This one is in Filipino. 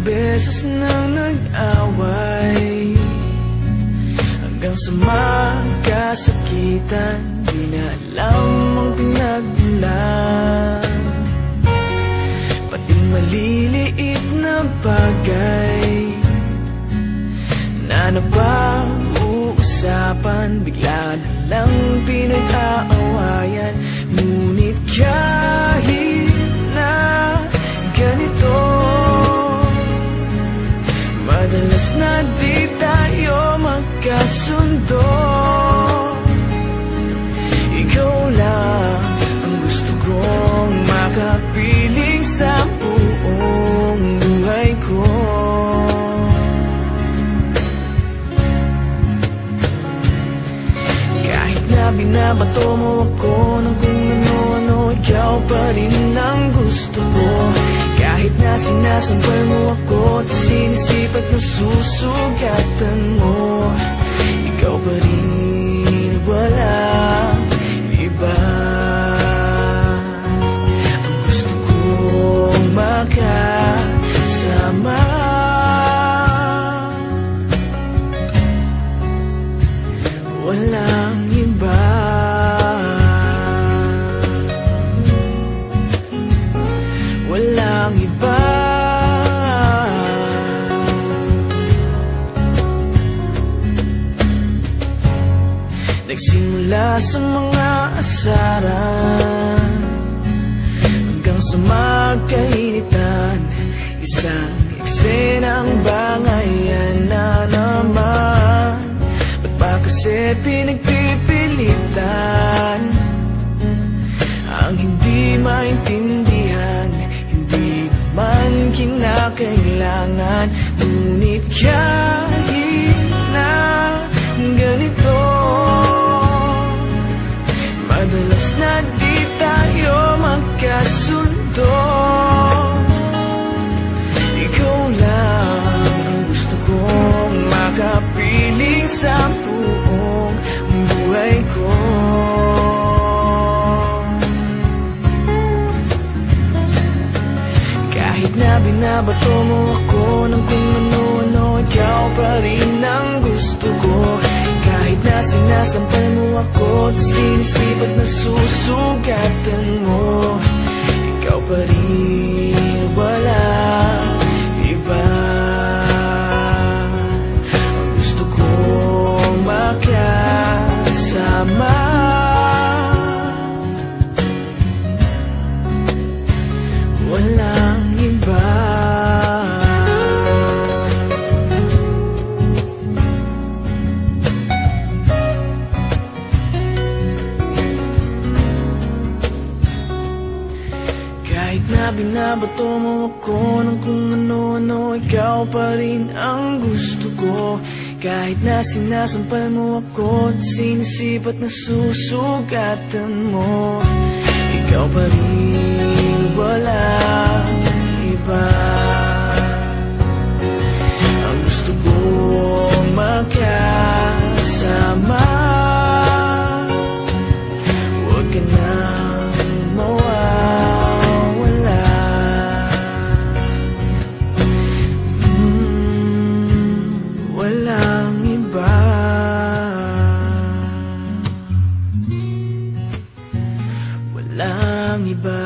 beses nang nag-away, hanggang sa magkasakitan, di na alam ang pinagmulan. Pati maliliit na bagay na napag-uusapan, bigla na lang pinag-aawayan. Ngunit kahit na ganito, madalas na di tayo magkasundo. Ikaw lang ang gusto kong makapiling sa buong buhay ko. Kahit na binabato mo ako ng kung ano-ano, ikaw pa rin ang gusto ko. Kahit na sinasampal mo ako at sinisipat na susugatan mo, ikaw pa rin, walang iba. Ang gusto kong makasama, walang iba. Walang iba. Nagsimula sa mga asaran hanggang sa magkainitan, isang eksenang bangayan na naman. Ba't ba kasi pinagpipilitan ang hindi maintindihan? Hindi naman kinakailangan. Ngunit kahit na ganito, madalas na di tayo magkasundo. Ikaw lang ang gusto kong makapiling sa buong buhay ko. Kahit na binabato mo ako ng kung ano-ano, ikaw pa rin ang gusto ko. Kahit na sinasampal mo ako at sinisipat na susugatan mo, ikaw pa rin, walang iba. Ang gusto kong makasama, walang iba. Kahit na binabato mo ako ng kung ano-ano, ikaw pa rin ang gusto ko. Kahit na sinasampal mo ako at sinisipat na susugatan mo, ikaw pa rin, walang iba. Ang gusto kong makasama, huwag ka nang mawawala. Walang iba. Walang iba.